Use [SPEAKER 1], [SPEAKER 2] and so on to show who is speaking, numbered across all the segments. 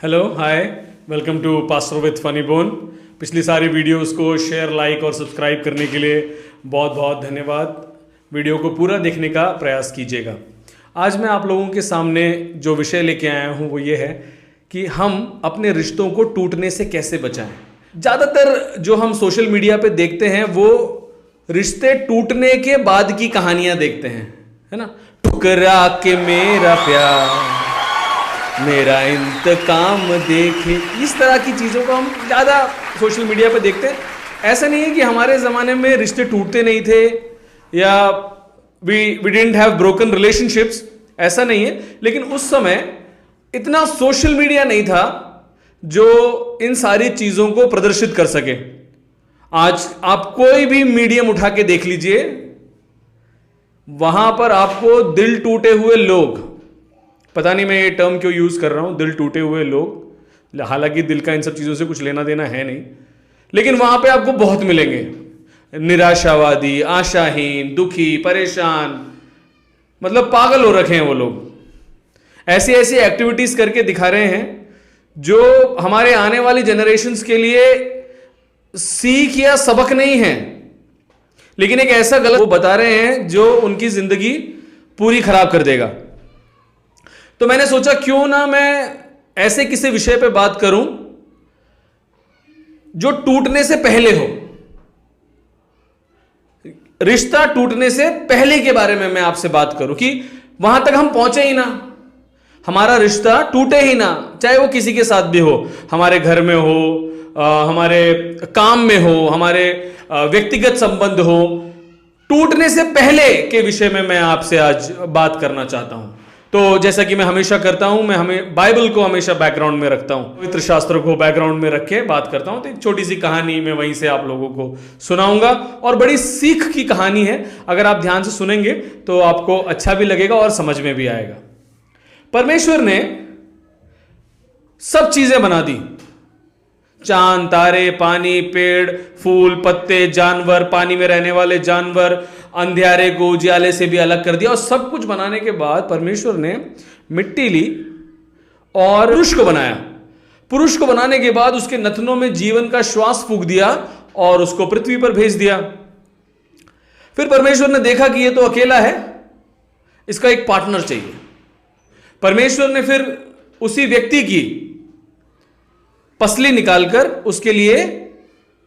[SPEAKER 1] Hello hi, welcome to pastor with funny bone. पिछली सारी videos को शेयर, लाइक और सब्सक्राइब करने के लिए बहुत बहुत धन्यवाद। वीडियो को पूरा देखने का प्रयास कीजिएगा। आज मैं आप लोगों के सामने जो विषय लेके आया हूँ वो ये है कि हम अपने रिश्तों को टूटने से कैसे बचाएं। ज़्यादातर जो हम सोशल मीडिया पे देखते हैं वो रिश्ते टूटने के बाद की कहानियां देखते हैं, है ना। ठुकरा के मेरा प्यार, मेरा इंतकाम देखे, इस तरह की चीज़ों को हम ज़्यादा सोशल मीडिया पे देखते हैं। ऐसा नहीं है कि हमारे ज़माने में रिश्ते टूटते नहीं थे या we didn't have broken relationships, ऐसा नहीं है। लेकिन उस समय इतना सोशल मीडिया नहीं था जो इन सारी चीज़ों को प्रदर्शित कर सके। आज आप कोई भी मीडियम उठा के देख लीजिए, वहां पर आपको दिल टूटे हुए लोग, पता नहीं मैं ये टर्म क्यों यूज कर रहा हूं, दिल टूटे हुए लोग, हालांकि दिल का इन सब चीजों से कुछ लेना देना है नहीं, लेकिन वहां पे आपको बहुत मिलेंगे। निराशावादी, आशाहीन, दुखी, परेशान, मतलब पागल हो रखे हैं वो लोग। ऐसी ऐसी एक्टिविटीज करके दिखा रहे हैं जो हमारे आने वाली जनरेशन्स के लिए सीख या सबक नहीं है, लेकिन एक ऐसा गलत वो बता रहे हैं जो उनकी जिंदगी पूरी खराब कर देगा। तो मैंने सोचा क्यों ना मैं ऐसे किसी विषय पे बात करूं जो टूटने से पहले हो। रिश्ता टूटने से पहले के बारे में मैं आपसे बात करूं कि वहां तक हम पहुंचे ही ना, हमारा रिश्ता टूटे ही ना, चाहे वो किसी के साथ भी हो, हमारे घर में हो, हमारे काम में हो, हमारे व्यक्तिगत संबंध हो। टूटने से पहले के विषय में मैं आपसे आज बात करना चाहता हूं। तो जैसा कि मैं हमेशा करता हूं, मैं बाइबल को हमेशा बैकग्राउंड में रखता हूं, पवित्र शास्त्र को बैकग्राउंड में रख के बात करता हूं। तो एक छोटी सी कहानी मैं वहीं से आप लोगों को सुनाऊंगा और बड़ी सीख की कहानी है। अगर आप ध्यान से सुनेंगे तो आपको अच्छा भी लगेगा और समझ में भी आएगा। परमेश्वर ने सब चीजें बना दी, चांद, तारे, पानी, पेड़, फूल, पत्ते, जानवर, पानी में रहने वाले जानवर, अंधियारे को उजियाले से भी अलग कर दिया। और सब कुछ बनाने के बाद परमेश्वर ने मिट्टी ली और पुरुष को बनाया। पुरुष को बनाने के बाद उसके नथनों में जीवन का श्वास फूंक दिया और उसको पृथ्वी पर भेज दिया। फिर परमेश्वर ने देखा कि ये तो अकेला है, इसका एक पार्टनर चाहिए। परमेश्वर ने फिर उसी व्यक्ति की पसली निकालकर उसके लिए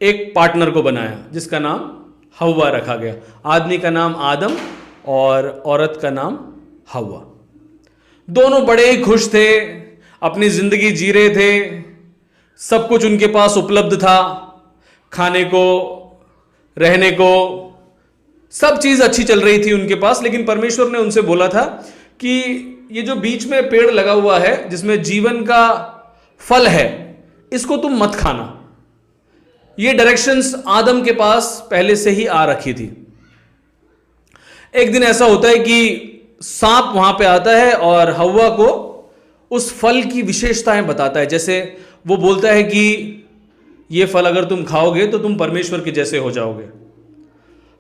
[SPEAKER 1] एक पार्टनर को बनाया जिसका नाम हव्वा रखा गया। आदमी का नाम आदम और औरत का नाम हव्वा। दोनों बड़े ही खुश थे, अपनी जिंदगी जी रहे थे, सब कुछ उनके पास उपलब्ध था, खाने को, रहने को, सब चीज अच्छी चल रही थी उनके पास। लेकिन परमेश्वर ने उनसे बोला था कि ये जो बीच में पेड़ लगा हुआ है जिसमें जीवन का फल है, इसको तुम मत खाना। ये डायरेक्शंस आदम के पास पहले से ही आ रखी थी। एक दिन ऐसा होता है कि सांप वहां पे आता है और हव्वा को उस फल की विशेषताएं बताता है। जैसे वो बोलता है कि ये फल अगर तुम खाओगे तो तुम परमेश्वर के जैसे हो जाओगे।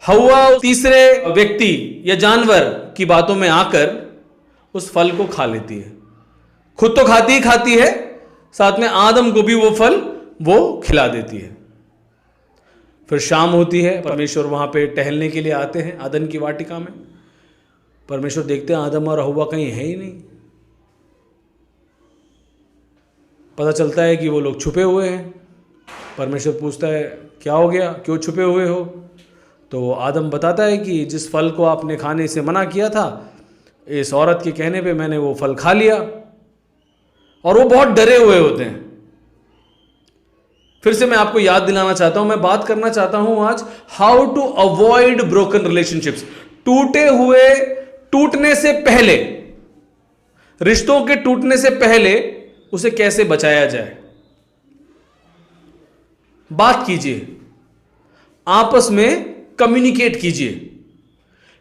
[SPEAKER 1] हव्वा तीसरे व्यक्ति या जानवर की बातों में आकर उस फल को खा लेती है। खुद तो खाती है, साथ में आदम को भी वो फल वो खिला देती है। फिर शाम होती है, परमेश्वर वहां पे टहलने के लिए आते हैं आदन की वाटिका में। परमेश्वर देखते हैं आदम और हव्वा कहीं है ही नहीं। पता चलता है कि वो लोग छुपे हुए हैं। परमेश्वर पूछता है क्या हो गया, क्यों छुपे हुए हो? तो आदम बताता है कि जिस फल को आपने खाने से मना किया था, इस औरत के कहने पे मैंने वो फल खा लिया। और वो बहुत डरे हुए होते हैं। फिर से मैं आपको याद दिलाना चाहता हूं, मैं बात करना चाहता हूं आज how to avoid broken relationships. टूटने से पहले, रिश्तों के टूटने से पहले उसे कैसे बचाया जाए। बात कीजिए, आपस में कम्युनिकेट कीजिए।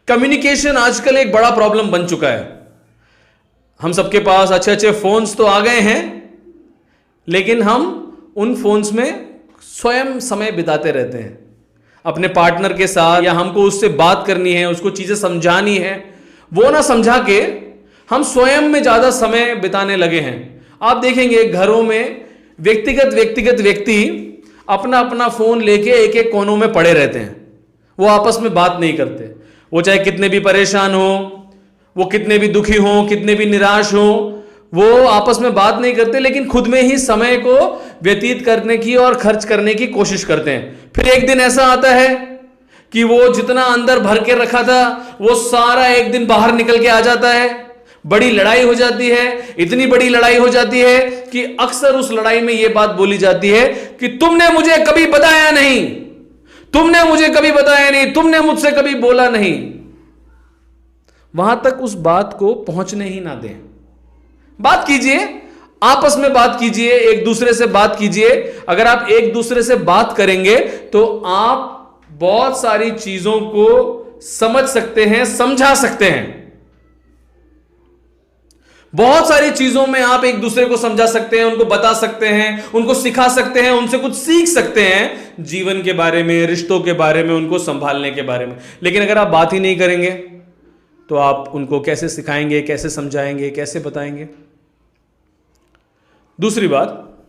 [SPEAKER 1] कम्युनिकेशन आजकल एक बड़ा प्रॉब्लम बन चुका है। हम सबके पास अच्छे अच्छे फोन्स तो आ गए हैं, लेकिन हम उन फोन्स में स्वयं समय बिताते रहते हैं अपने पार्टनर के साथ, या हमको उससे बात करनी है, उसको चीजें समझानी है, वो ना समझा के हम स्वयं में ज्यादा समय बिताने लगे हैं। आप देखेंगे घरों में व्यक्तिगत व्यक्ति अपना अपना फोन लेके एक एक कोनों में पड़े रहते हैं। वो आपस में बात नहीं करते। वो चाहे कितने भी परेशान हो, वो कितने भी दुखी हो, कितने भी निराश हो, वो आपस में बात नहीं करते, लेकिन खुद में ही समय को व्यतीत करने की और खर्च करने की कोशिश करते हैं। फिर एक दिन ऐसा आता है कि वो जितना अंदर भर के रखा था वो सारा एक दिन बाहर निकल के आ जाता है। बड़ी लड़ाई हो जाती है, इतनी बड़ी लड़ाई हो जाती है कि अक्सर उस लड़ाई में यह बात बोली जाती है कि तुमने मुझे कभी बताया नहीं, तुमने मुझे कभी बताया नहीं, तुमने मुझसे कभी बोला नहीं। वहां तक उस बात को पहुंचने ही ना दें। बात कीजिए, आपस में बात कीजिए, एक दूसरे से बात कीजिए। अगर आप एक दूसरे से बात करेंगे तो आप बहुत सारी चीजों को समझ सकते हैं, समझा सकते हैं। बहुत सारी चीजों में आप एक दूसरे को समझा सकते हैं, उनको बता सकते हैं, उनको सिखा सकते हैं, उनसे कुछ सीख सकते हैं जीवन के बारे में, रिश्तों के बारे में, उनको संभालने के बारे में। लेकिन अगर आप बात ही नहीं करेंगे तो आप उनको कैसे सिखाएंगे, कैसे समझाएंगे, कैसे बताएंगे? दूसरी बात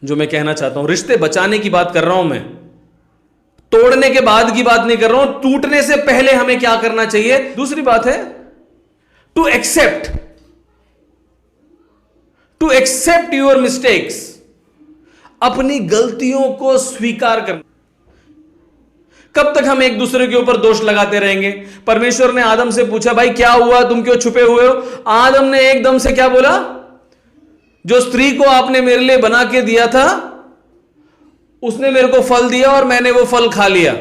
[SPEAKER 1] जो मैं कहना चाहता हूं, रिश्ते बचाने की बात कर रहा हूं मैं, तोड़ने के बाद की बात नहीं कर रहा हूं। टूटने से पहले हमें क्या करना चाहिए? दूसरी बात है टू एक्सेप्ट योर मिस्टेक्स। अपनी गलतियों को स्वीकार करना। कब तक हम एक दूसरे के ऊपर दोष लगाते रहेंगे? परमेश्वर ने आदम से पूछा, भाई क्या हुआ, तुम क्यों छुपे हुए हो? आदम ने एकदम से क्या बोला? जो स्त्री को आपने मेरे लिए बना के दिया था उसने मेरे को फल दिया और मैंने वो फल खा लिया।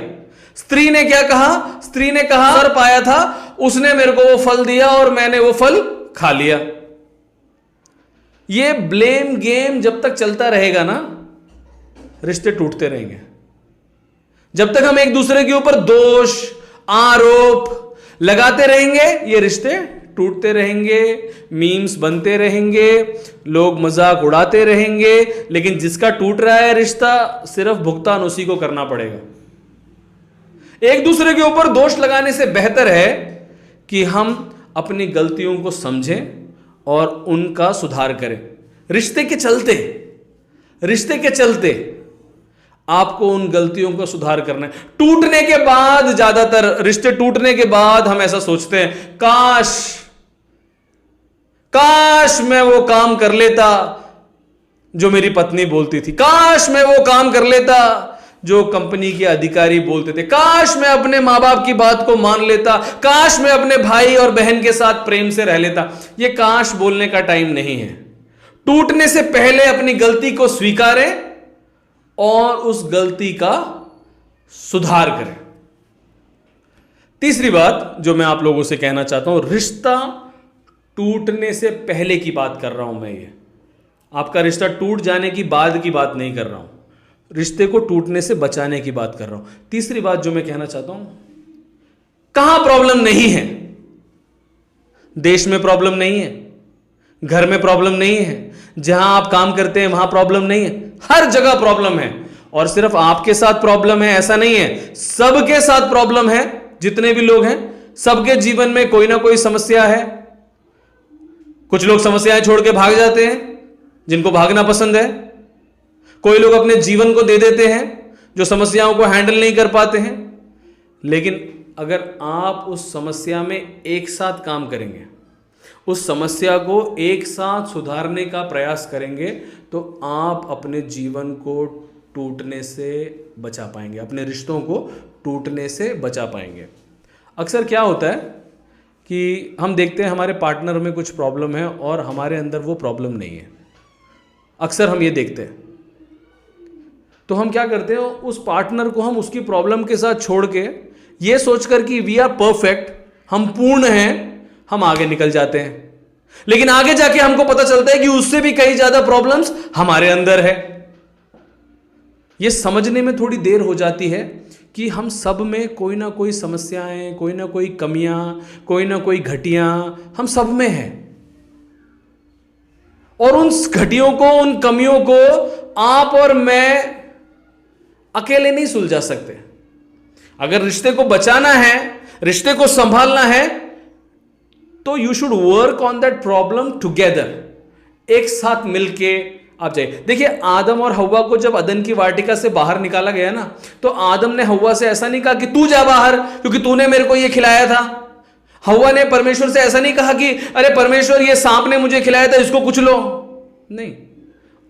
[SPEAKER 1] स्त्री ने क्या कहा? स्त्री ने कहा सर पाया था, उसने मेरे को वो फल दिया और मैंने वो फल खा लिया। ये ब्लेम गेम जब तक चलता रहेगा ना, रिश्ते टूटते रहेंगे। जब तक हम एक दूसरे के ऊपर दोष आरोप लगाते रहेंगे, ये रिश्ते टूटते रहेंगे, मीम्स बनते रहेंगे, लोग मजाक उड़ाते रहेंगे। लेकिन जिसका टूट रहा है रिश्ता, सिर्फ भुगतान उसी को करना पड़ेगा। एक दूसरे के ऊपर दोष लगाने से बेहतर है कि हम अपनी गलतियों को समझें और उनका सुधार करें। रिश्ते के चलते आपको उन गलतियों को सुधार करना है। टूटने के बाद, ज्यादातर रिश्ते टूटने के बाद हम ऐसा सोचते हैं, काश मैं वो काम कर लेता जो मेरी पत्नी बोलती थी, काश मैं वो काम कर लेता जो कंपनी के अधिकारी बोलते थे, काश मैं अपने मां बाप की बात को मान लेता, काश मैं अपने भाई और बहन के साथ प्रेम से रह लेता। ये काश बोलने का टाइम नहीं है। टूटने से पहले अपनी गलती को स्वीकारें और उस गलती का सुधार करें। तीसरी बात जो मैं आप लोगों से कहना चाहता हूं, रिश्ता टूटने से पहले की बात कर रहा हूं मैं। ये आपका रिश्ता टूट जाने की बाद की बात नहीं कर रहा हूं, रिश्ते को टूटने से बचाने की बात कर रहा हूं। तीसरी बात जो मैं कहना चाहता हूं, कहां प्रॉब्लम नहीं है? देश में प्रॉब्लम नहीं है, घर में प्रॉब्लम नहीं है, जहां आप काम करते हैं वहां प्रॉब्लम नहीं है, हर जगह प्रॉब्लम है। और सिर्फ आपके साथ प्रॉब्लम है ऐसा नहीं है, सबके साथ प्रॉब्लम है। जितने भी लोग हैं सबके जीवन में कोई ना कोई समस्या है। कुछ लोग समस्याएं छोड़ के भाग जाते हैं, जिनको भागना पसंद है। कोई लोग अपने जीवन को दे देते हैं जो समस्याओं को हैंडल नहीं कर पाते हैं। लेकिन अगर आप उस समस्या में एक साथ काम करेंगे, उस समस्या को एक साथ सुधारने का प्रयास करेंगे, तो आप अपने जीवन को टूटने से बचा पाएंगे, अपने रिश्तों को टूटने से बचा पाएंगे। अक्सर क्या होता है कि हम देखते हैं हमारे पार्टनर में कुछ प्रॉब्लम है और हमारे अंदर वो प्रॉब्लम नहीं है। अक्सर हम ये देखते हैं, तो हम क्या करते हैं, उस पार्टनर को हम उसकी प्रॉब्लम के साथ छोड़ के ये सोचकर कि वी आर परफेक्ट, हम पूर्ण हैं, हम आगे निकल जाते हैं। लेकिन आगे जाके हमको पता चलता है कि उससे भी कई ज्यादा प्रॉब्लम्स हमारे अंदर है। यह समझने में थोड़ी देर हो जाती है कि हम सब में कोई ना कोई समस्याएं, कोई ना कोई कमियां, कोई ना कोई घटियां हम सब में है। और उन घटियों को, उन कमियों को आप और मैं अकेले नहीं सुलझा सकते। अगर रिश्ते को बचाना है, रिश्ते को संभालना है, तो you should work on that problem together. एक साथ मिलके आप जाइए। देखिए आदम और हव्वा को जब अदन की वाटिका से बाहर निकाला गया ना, तो आदम ने हव्वा से ऐसा नहीं कहा कि तू जा बाहर क्योंकि तूने मेरे को ये खिलाया था। हव्वा ने परमेश्वर से ऐसा नहीं कहा कि अरे परमेश्वर ये सांप ने मुझे खिलाया था, इसको कुछ लो। नहीं,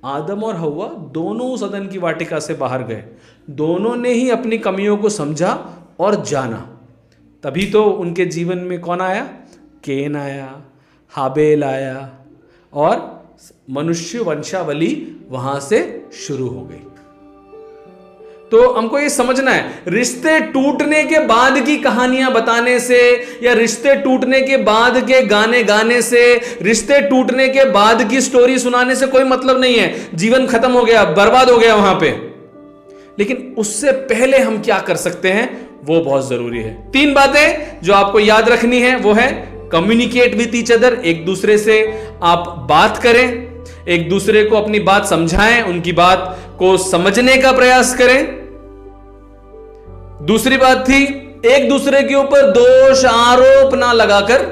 [SPEAKER 1] आदम और हव्वा दोनों उस अदन की वाटिका से बाहर गए, दोनों ने ही अपनी कमियों को समझा और जाना। तभी तो उनके जीवन में कौन आया? केन आया, हाबेल आया और मनुष्य वंशावली वहां से शुरू हो गई। तो हमको ये समझना है, रिश्ते टूटने के बाद की कहानियां बताने से या रिश्ते टूटने के बाद के गाने गाने से, रिश्ते टूटने के बाद की स्टोरी सुनाने से कोई मतलब नहीं है। जीवन खत्म हो गया, बर्बाद हो गया वहां पे। लेकिन उससे पहले हम क्या कर सकते हैं वो बहुत जरूरी है। 3 बातें जो आपको याद रखनी है वो है कम्युनिकेट विथ ईच अदर, एक दूसरे से आप बात करें, एक दूसरे को अपनी बात समझाएं, उनकी बात को समझने का प्रयास करें। दूसरी बात थी एक दूसरे के ऊपर दोष आरोप ना लगाकर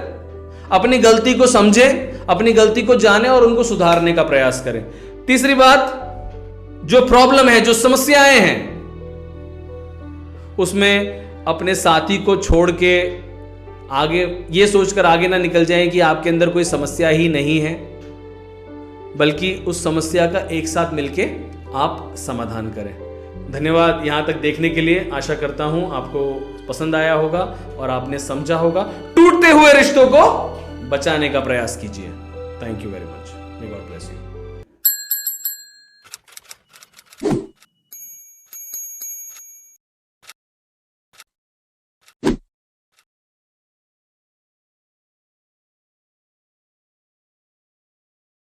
[SPEAKER 1] अपनी गलती को समझें, अपनी गलती को जाने और उनको सुधारने का प्रयास करें। तीसरी बात, जो प्रॉब्लम है, जो समस्याएं हैं, उसमें अपने साथी को छोड़ के आगे ये सोचकर आगे ना निकल जाएं कि आपके अंदर कोई समस्या ही नहीं है, बल्कि उस समस्या का एक साथ मिलके आप समाधान करें। धन्यवाद यहां तक देखने के लिए। आशा करता हूं आपको पसंद आया होगा और आपने समझा होगा। टूटते हुए रिश्तों को बचाने का प्रयास कीजिए। Thank you very much. May God bless you.